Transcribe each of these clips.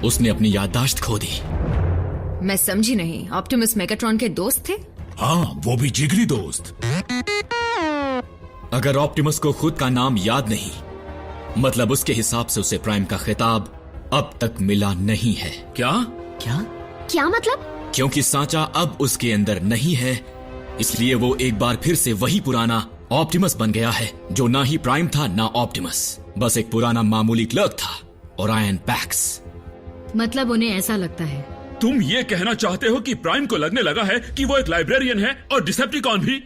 उसने अपनी याददाश्त खो दी। मैं समझी नहीं, ऑप्टिमस मेगाट्रॉन के दोस्त थे? हाँ, वो भी जिगरी दोस्त। अगर ऑप्टिमस को खुद का नाम याद नहीं, मतलब उसके हिसाब से उसे प्राइम का खिताब अब तक मिला नहीं है। क्या? क्या मतलब? क्योंकि सांचा अब उसके अंदर नहीं है, इसलिए वो एक बार फिर से वही पुराना ऑप्टिमस बन गया है, जो ना ही प्राइम था ना ऑप्टिमस, बस एक पुराना मामूली क्लर्क था, ओरायन पैक्स। मतलब उन्हें ऐसा लगता है। तुम ये कहना चाहते हो कि प्राइम को लगने लगा है कि वो एक लाइब्रेरियन है और डिसेप्टिकॉन भी?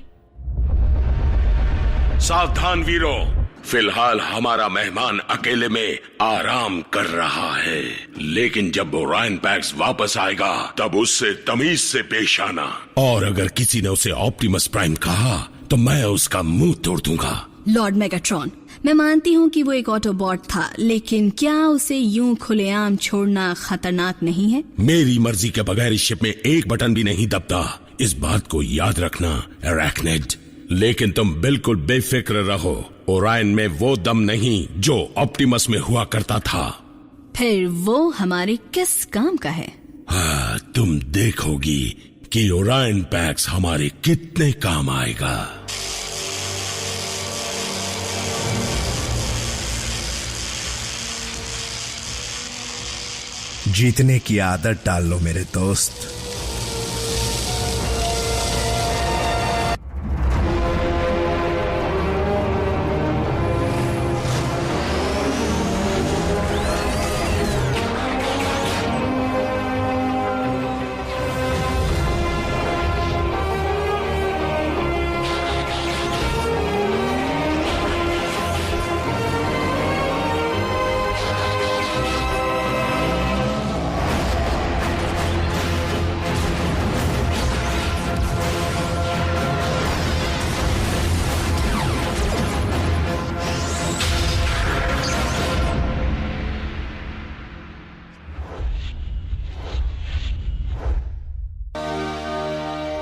सावधान वीरों, फिलहाल हमारा मेहमान अकेले में आराम कर रहा है, लेकिन जब ओरायन पैक्स वापस आएगा तब उससे तमीज से पेश आना। और अगर किसी ने उसे ऑप्टिमस प्राइम कहा तो मैं उसका मुंह तोड़ दूंगा। लॉर्ड मेगाट्रॉन, मैं मानती हूँ कि वो एक ऑटोबॉट था, लेकिन क्या उसे यूं खुलेआम छोड़ना खतरनाक नहीं है? मेरी मर्जी के बगैर इस शिप में एक बटन भी नहीं दबता, इस बात को याद रखना अरैक्निड। लेकिन तुम बिल्कुल बेफिक्र रहो, ओरायन में वो दम नहीं जो ऑप्टिमस में हुआ करता था। फिर वो हमारे किस काम का है? हाँ, तुम देखोगी कि ओरायन पैक्स हमारे कितने काम आएगा। जीतने की आदत डाल लो मेरे दोस्त।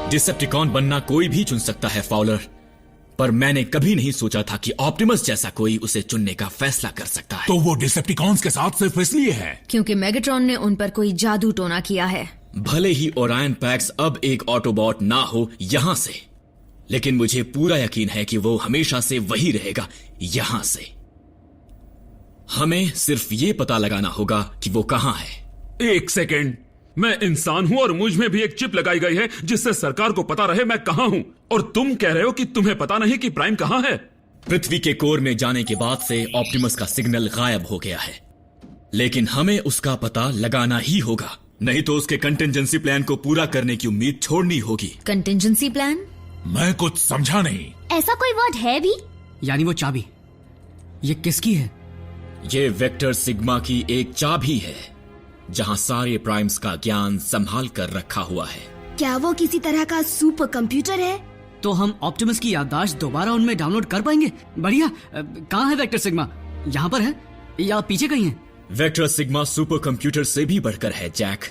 डिसेप्टिकॉन बनना कोई भी चुन सकता है फाउलर, पर मैंने कभी नहीं सोचा था कि ऑप्टिमस जैसा कोई उसे चुनने का फैसला कर सकता है। तो वो डिसेप्टिकॉन्स के साथ सिर्फ इसलिए है क्योंकि मेगाट्रॉन ने उन पर कोई जादू टोना किया है। भले ही ओरायन पैक्स अब एक ऑटोबॉट ना हो यहां से, लेकिन मुझे पूरा यकीन है कि वो हमेशा से वही रहेगा यहां से। हमें सिर्फ ये पता लगाना होगा कि वो कहां है। एक सेकेंड, मैं इंसान हूं और मुझ में भी एक चिप लगाई गई है जिससे सरकार को पता रहे मैं कहां हूं, और तुम कह रहे हो कि तुम्हें पता नहीं कि प्राइम कहां है। पृथ्वी के कोर में जाने के बाद से ऑप्टिमस का सिग्नल गायब हो गया है, लेकिन हमें उसका पता लगाना ही होगा, नहीं तो उसके कंटिजेंसी प्लान को पूरा करने की उम्मीद छोड़नी होगी। Contingency plan? मैं कुछ समझा नहीं। ऐसा कोई वर्ड है भी? यानी वो चाबी, ये किसकी है? ये वेक्टर सिग्मा की एक चाबी है, जहां सारे प्राइम्स का ज्ञान संभाल कर रखा हुआ है। क्या वो किसी तरह का सुपर कंप्यूटर है? तो हम ऑप्टिमस की याददाश्त दोबारा उनमें डाउनलोड कर पाएंगे? बढ़िया। कहाँ है वेक्टर सिग्मा? यहाँ पर है या पीछे कहीं है? वेक्टर सिग्मा सुपर कंप्यूटर से भी बढ़कर है जैक।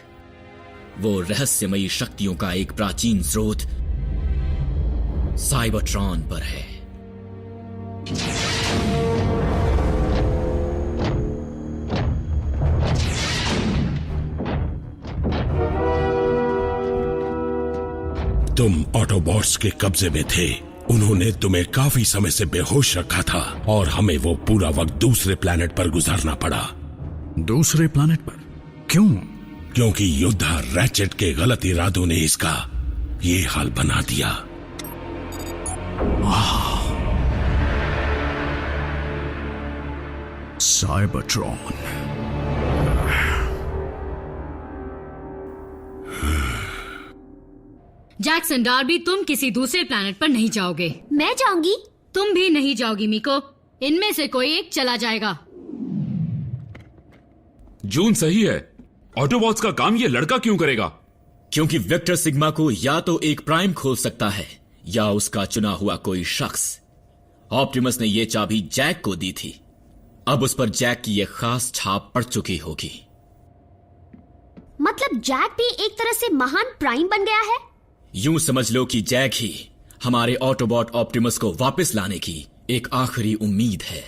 वो रहस्यमयी शक्तियों का एक प्राचीन स्रोत साइबरट्रॉन पर है। तुम ऑटोबॉट्स के कब्जे में थे, उन्होंने तुम्हें काफी समय से बेहोश रखा था और हमें वो पूरा वक्त दूसरे प्लेनेट पर गुजारना पड़ा। दूसरे प्लेनेट पर? क्यों? क्योंकि योद्धा रैचेट के गलत इरादों ने इसका ये हाल बना दिया। साइबरट्रॉन। जैक्सन डार्बी, तुम किसी दूसरे प्लैनेट पर नहीं जाओगे। मैं जाऊंगी। तुम भी नहीं जाओगी मीको, इनमें से कोई एक चला जाएगा। जून सही है, ऑटोबॉट्स का काम ये लड़का क्यों करेगा? क्योंकि वेक्टर सिग्मा को या तो एक प्राइम खोल सकता है या उसका चुना हुआ कोई शख्स। ऑप्टिमस ने ये चाबी जैक को दी थी, अब उस पर जैक की यह खास छाप पड़ चुकी होगी। मतलब जैक भी एक तरह से महान प्राइम बन गया है? यूं समझ लो कि जैक ही हमारे ऑटोबॉट ऑप्टिमस को वापस लाने की एक आखिरी उम्मीद है।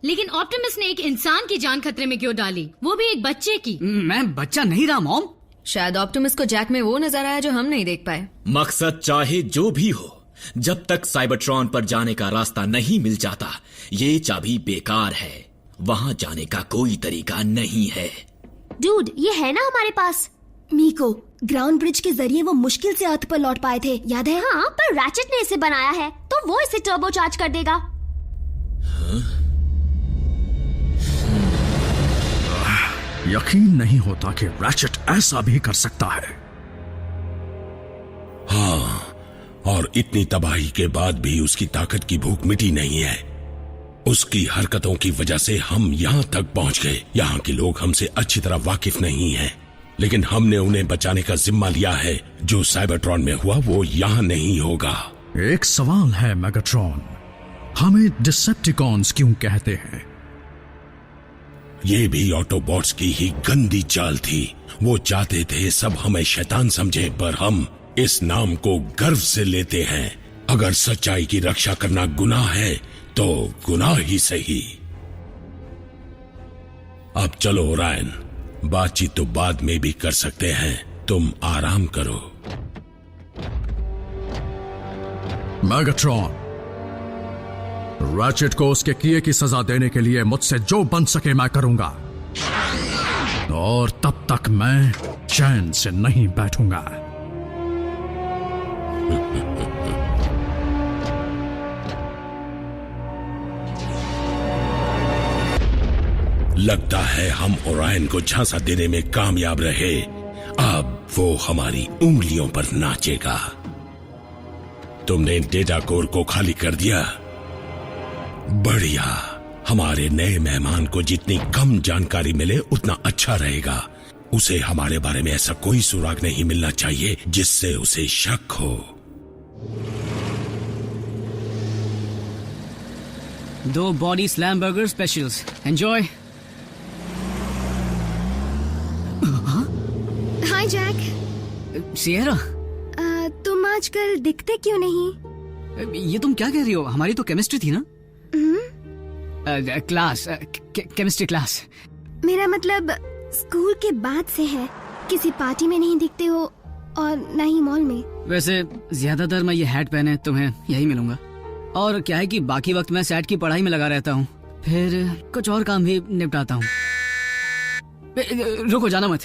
लेकिन ऑप्टिमस ने एक इंसान की जान खतरे में क्यों डाली, वो भी एक बच्चे की? मैं बच्चा नहीं रहा मॉम। शायद ऑप्टिमस को जैक में वो नजर आया जो हम नहीं देख पाए। मकसद चाहे जो भी हो, जब तक साइबरट्रॉन पर जाने का रास्ता नहीं मिल जाता, ये चाबी बेकार है। वहां जाने का कोई तरीका नहीं है। डूड, ये है ना हमारे पास। मीको, ग्राउंड ब्रिज के जरिए वो मुश्किल से अर्थ पर लौट पाए थे, याद है? हाँ, पर रैचेट ने इसे बनाया है, तो वो इसे टर्बो चार्ज कर देगा। यकीन नहीं होता कि रैचेट ऐसा भी कर सकता है। हाँ, और इतनी तबाही के बाद भी उसकी ताकत की भूख मिटी नहीं है। उसकी हरकतों की वजह से हम यहाँ तक पहुँच गए। यहाँ के लोग हमसे अच्छी तरह वाकिफ नहीं हैं, लेकिन हमने उन्हें बचाने का जिम्मा लिया है। जो साइबरट्रॉन में हुआ वो यहाँ नहीं होगा। एक सवाल है मेगाट्रॉन, हमें डिसेप्टिकॉन्स क्यों कहते हैं? ये भी ऑटोबॉट्स की ही गंदी चाल थी। वो चाहते थे सब हमें शैतान समझे, पर हम इस नाम को गर्व से लेते हैं। अगर सच्चाई की रक्षा करना गुनाह है तो गुनाह ही सही। अब चलो ओरायन, बातचीत तो बाद में भी कर सकते हैं। तुम आराम करो। मेगाट्रॉन, रैचेट को उसके किए की सजा देने के लिए मुझसे जो बन सके मैं करूंगा, और तब तक मैं चैन से नहीं बैठूंगा। लगता है हम ओरायन को झांसा देने में कामयाब रहे। अब वो हमारी उंगलियों पर नाचेगा। तुमने डेटा कोर को खाली कर दिया? बढ़िया। हमारे नए मेहमान को जितनी कम जानकारी मिले उतना अच्छा रहेगा। उसे हमारे बारे में ऐसा कोई सुराग नहीं मिलना चाहिए जिससे उसे शक हो। 2 body slam burger specials, enjoy. Hi Jack. Sierra, तुम आजकल दिखते क्यों नहीं? ये तुम क्या कह रही हो? हमारी तो केमिस्ट्री थी ना? Class, chemistry class. मेरा मतलब स्कूल के बाद से है। किसी पार्टी में नहीं दिखते हो और न ही मॉल में। वैसे ज्यादातर मैं ये हैट पहने तुम्हें यही मिलूंगा। और क्या है कि बाकी वक्त मैं सैट की पढ़ाई में लगा रहता हूँ, फिर कुछ और काम भी निपटाता हूँ। रुको, जाना मत।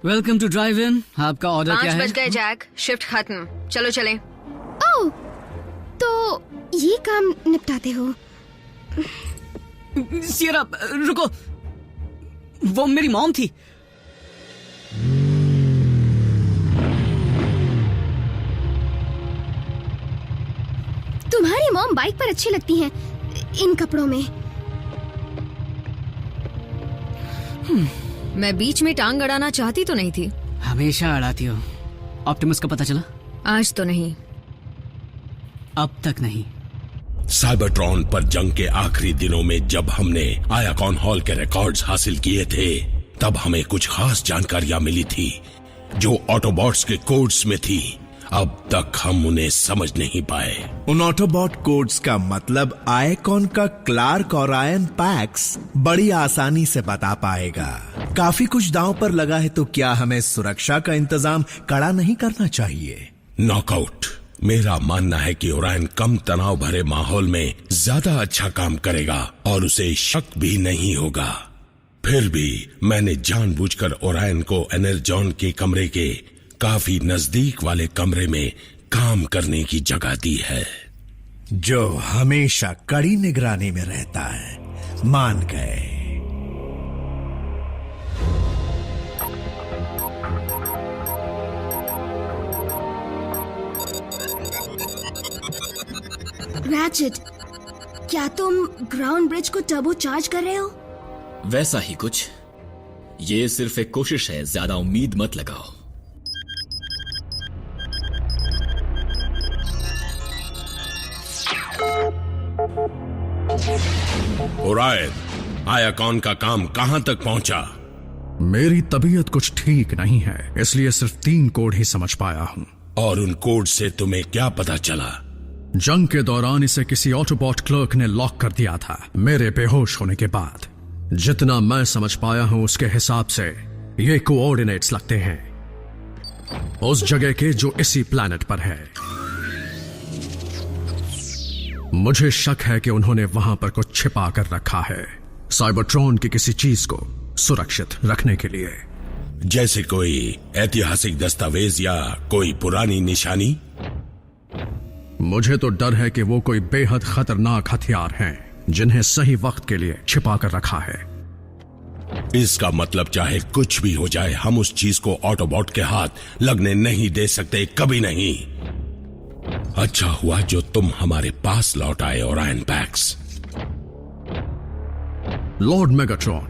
Welcome to drive in. आपका ऑर्डर क्या है? 5 बज गए जैक, शिफ्ट खत्म, चलो चलें। ओह, तो ये काम निपटाते हो? सियरा, रुको, वो मेरी मॉम थी। तुम्हारी मॉम बाइक पर अच्छी लगती हैं इन कपड़ों में। मैं बीच में टांग अड़ाना चाहती तो नहीं थी। हमेशा अड़ाती हो। ऑप्टिमस का पता चला? आज तो नहीं। अब तक नहीं। साइबरट्रॉन पर जंग के आखिरी दिनों में जब हमने आयाकॉन हॉल के रिकॉर्ड्स हासिल किए थे, तब हमें कुछ खास जानकारियां मिली थी जो ऑटोबॉट्स के कोड्स में थी। अब तक हम उन्हें समझ नहीं पाए। उन ऑटोबॉट कोड्स का मतलब आयकॉन का क्लार्क और आयन पैक्स बड़ी आसानी से बता पाएगा। काफी कुछ दांव पर लगा है, तो क्या हमें सुरक्षा का इंतजाम कड़ा नहीं करना चाहिए? नॉकआउट। मेरा मानना है कि ओरायन कम तनाव भरे माहौल में ज्यादा अच्छा काम करेगा और उसे शक भी नहीं होगा। फिर भी मैंने जानबूझकर ओरायन को एनर्जॉन के कमरे के काफी नजदीक वाले कमरे में काम करने की जगह दी है, जो हमेशा कड़ी निगरानी में रहता है। मान गए। रैचेट, क्या तुम ग्राउंड ब्रिज को टर्बो चार्ज कर रहे हो? वैसा ही कुछ। ये सिर्फ एक कोशिश है, ज्यादा उम्मीद मत लगाओ। ओरायन, आयाकॉन का काम कहां तक पहुंचा? मेरी तबीयत कुछ ठीक नहीं है, इसलिए सिर्फ 3 कोड ही समझ पाया हूं। और उन कोड से तुम्हें क्या पता चला? जंग के दौरान इसे किसी ऑटोबॉट क्लर्क ने लॉक कर दिया था मेरे बेहोश होने के बाद। जितना मैं समझ पाया हूं उसके हिसाब से ये कोऑर्डिनेट्स लगते हैं उस जगह के जो इसी प्लैनेट पर है। मुझे शक है कि उन्होंने वहां पर कुछ छिपा कर रखा है साइबरट्रॉन की किसी चीज को सुरक्षित रखने के लिए। जैसे कोई ऐतिहासिक दस्तावेज या कोई पुरानी निशानी। मुझे तो डर है कि वो कोई बेहद खतरनाक हथियार हैं जिन्हें सही वक्त के लिए छिपा कर रखा है। इसका मतलब चाहे कुछ भी हो जाए हम उस चीज को ऑटोबॉट के हाथ लगने नहीं दे सकते, कभी नहीं। अच्छा हुआ जो तुम हमारे पास लौट आए ओरायन पैक्स। लॉर्ड मेगाट्रॉन,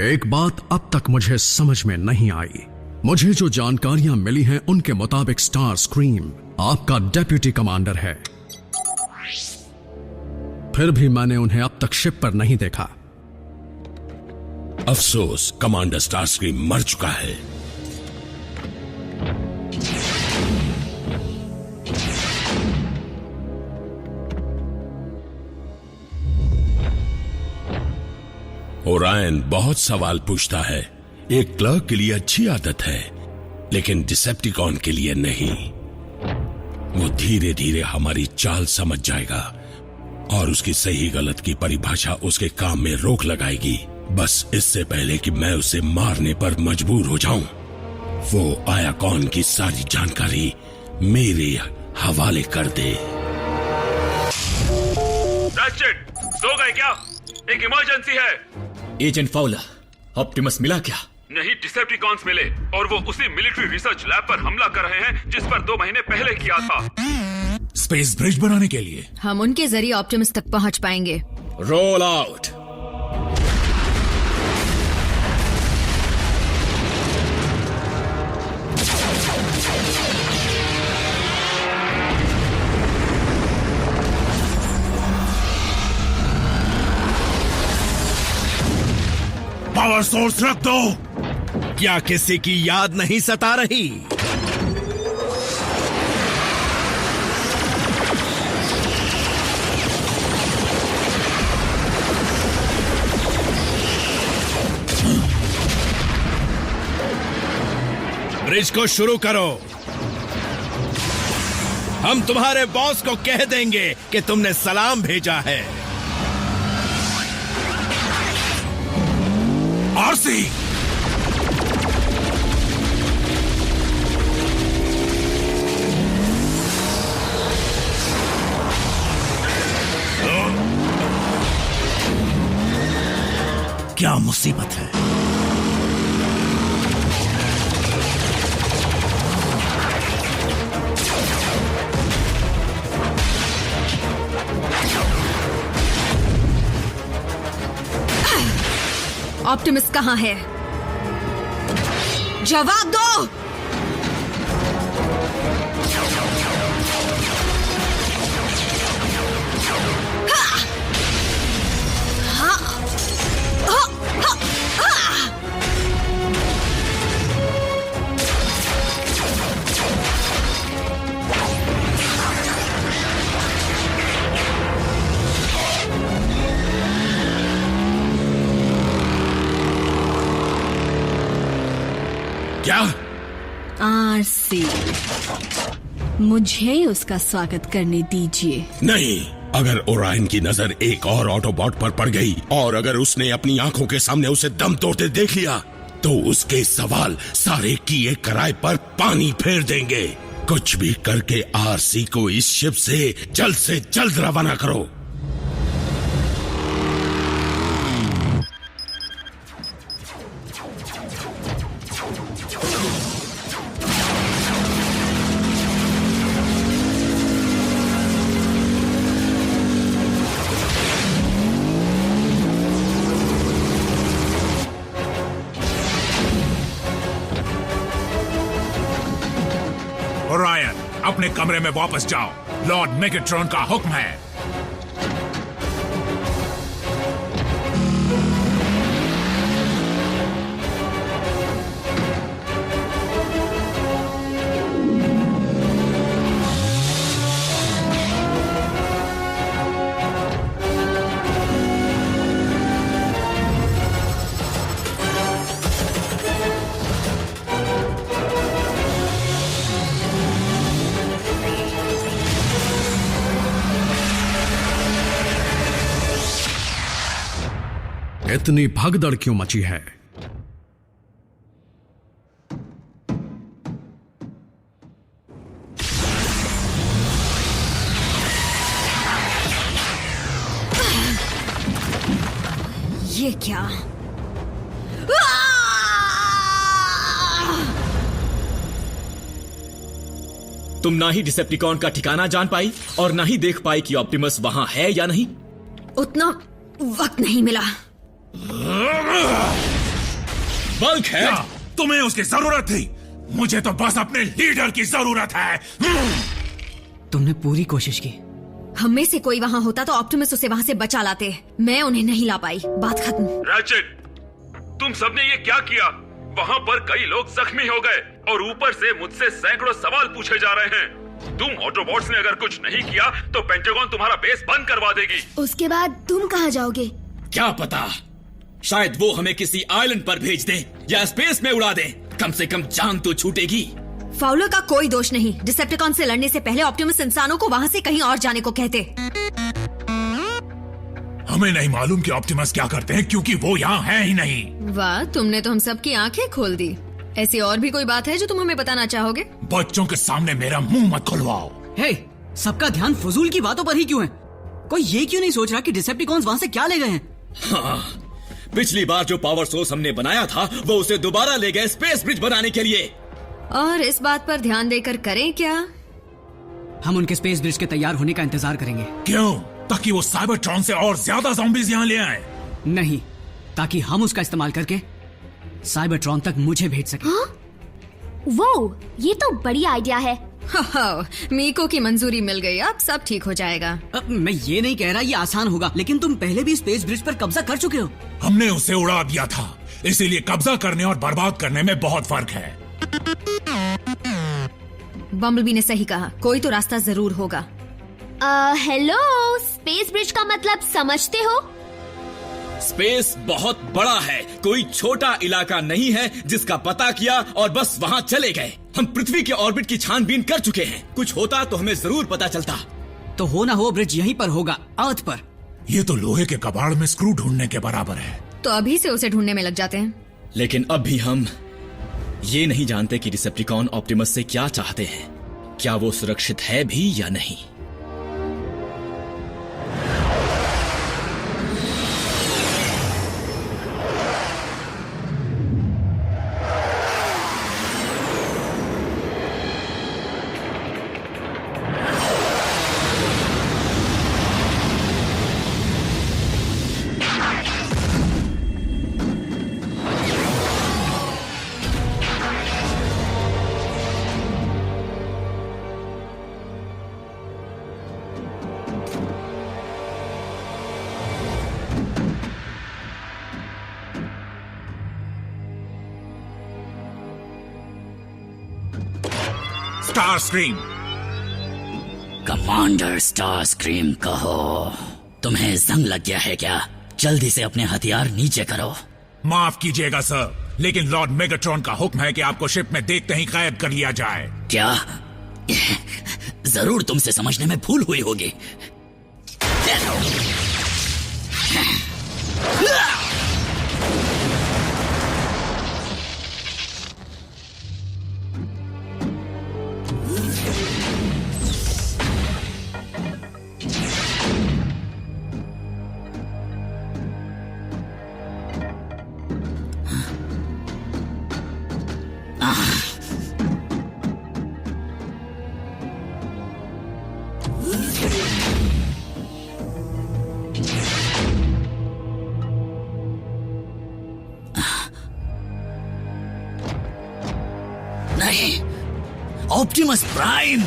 एक बात अब तक मुझे समझ में नहीं आई। मुझे जो जानकारियां मिली हैं उनके मुताबिक स्टार स्क्रीम आपका डेप्यूटी कमांडर है, फिर भी मैंने उन्हें अब तक शिप पर नहीं देखा। अफसोस, कमांडर स्टारस्क्रीम मर चुका है। ओरायन बहुत सवाल पूछता है। एक क्लर्क के लिए अच्छी आदत है, लेकिन डिसेप्टिकॉन के लिए नहीं। वो धीरे धीरे हमारी चाल समझ जाएगा और उसकी सही गलत की परिभाषा उसके काम में रोक लगाएगी, बस इससे पहले कि मैं उसे मारने पर मजबूर हो जाऊं। वो आयाकॉन की सारी जानकारी मेरे हवाले कर दे। सो गए क्या? एक इमरजेंसी है। एजेंट फाउलर, ऑप्टिमस मिला क्या? नहीं, डिसेप्टिकॉन्स मिले और वो उसी मिलिट्री रिसर्च लैब पर हमला कर रहे हैं जिस पर 2 महीने पहले किया था। स्पेस ब्रिज बनाने के लिए हम उनके जरिए ऑप्टिमस तक पहुंच पाएंगे। Roll out. पावर सोर्स रख दो। क्या किसी की याद नहीं सता रही? ब्रिज को शुरू करो। हम तुम्हारे बॉस को कह देंगे कि तुमने सलाम भेजा है। आरसी, क्या मुसीबत है? ऑप्टिमस कहाँ है? जवाब दो। क्या? आरसी, मुझे उसका स्वागत करने दीजिए। नहीं, अगर ओरायन की नजर एक और ऑटोबॉट पर पड़ गई और अगर उसने अपनी आंखों के सामने उसे दम तोड़ते देख लिया तो उसके सवाल सारे किए कराए पर पानी फेर देंगे। कुछ भी करके आरसी को इस शिप से जल्द रवाना करो। ओरायन, अपने कमरे में वापस जाओ। लॉर्ड मेगाट्रॉन का हुक्म है। इतनी भगदड़ क्यों मची है? ये क्या? तुम ना ही डिसेप्टिकॉन का ठिकाना जान पाई और ना ही देख पाई कि ऑप्टिमस वहां है या नहीं। उतना वक्त नहीं मिला। बल्क है। तुम्हें उसकी जरूरत थी, मुझे तो बस अपने लीडर की जरूरत है। तुमने पूरी कोशिश की। हम में से कोई वहां होता तो ऑप्टिमस उसे वहां से बचा लाते। मैं उन्हें नहीं ला पाई। बात खत्म। रैचेट, तुम सबने ये क्या किया? वहाँ पर कई लोग जख्मी हो गए और ऊपर से मुझसे सैकड़ों सवाल पूछे जा रहे हैं। तुम ऑटोबॉट्स ने अगर कुछ नहीं किया तो पेंटागन तुम्हारा बेस बंद करवा देगी। उसके बाद तुम कहाँ जाओगे? क्या पता, शायद वो हमें किसी आइलैंड पर भेज दे या स्पेस में उड़ा दे। कम से कम जान तो छूटेगी। फाउलर का कोई दोष नहीं। डिसेप्टिकॉन से लड़ने से पहले ऑप्टिमस इंसानों को वहां से कहीं और जाने को कहते। हमें नहीं मालूम कि ऑप्टिमस क्या करते हैं क्योंकि वो यहाँ है ही नहीं। वाह, तुमने तो हम सबकी आंखें खोल दी। ऐसी और भी कोई बात है जो तुम हमें बताना चाहोगे? बच्चों के सामने मेरा मुंह मत खुलवाओ। हे, सबका ध्यान फजूल की बातों पर ही क्यों है? कोई ये क्यों नहीं सोच रहा कि डिसेप्टिकॉन्स वहाँ से क्या ले गए हैं? हाँ, पिछली बार जो पावर सोर्स हमने बनाया था वो उसे दोबारा ले गए स्पेस ब्रिज बनाने के लिए। और इस बात पर ध्यान देकर करें क्या? हम उनके स्पेस ब्रिज के तैयार होने का इंतजार करेंगे। क्यों? ताकि वो साइबरट्रॉन से और ज्यादा ज़ॉम्बीज़ यहाँ ले आए? नहीं, ताकि हम उसका इस्तेमाल करके साइबरट्रॉन तक मुझे भेज सके। हाँ? वो, ये तो बड़ी आइडिया है। मीको की मंजूरी मिल गई, अब सब ठीक हो जाएगा। मैं ये नहीं कह रहा ये आसान होगा, लेकिन तुम पहले भी स्पेस ब्रिज पर कब्जा कर चुके हो। हमने उसे उड़ा दिया था, इसीलिए कब्जा करने और बर्बाद करने में बहुत फर्क है। बम्बलबी ने सही कहा, कोई तो रास्ता जरूर होगा। हेलो, स्पेस ब्रिज का मतलब समझते हो? स्पेस बहुत बड़ा है, कोई छोटा इलाका नहीं है जिसका पता किया और बस वहाँ चले गए। हम पृथ्वी के ऑर्बिट की छानबीन कर चुके हैं। कुछ होता तो हमें जरूर पता चलता। तो हो ना हो ब्रिज यहीं पर होगा, अर्थ पर। ये तो लोहे के कबाड़ में स्क्रू ढूंढने के बराबर है। तो अभी से उसे ढूंढने में लग जाते हैं। लेकिन अब भी हम ये नहीं जानते कि डिसेप्टिकॉन ऑप्टिमस से क्या चाहते हैं। क्या वो सुरक्षित है भी या नहीं। Star scream. Commander star scream कहो, तुम्हें जंग लग गया है क्या? जल्दी से अपने हथियार नीचे करो। माफ कीजिएगा सर, लेकिन लॉर्ड मेगाट्रॉन का हुक्म है कि आपको शिप में देखते ही कैद कर लिया जाए। क्या? जरूर तुमसे समझने में भूल हुई होगी। नहीं, ऑप्टिमस प्राइम।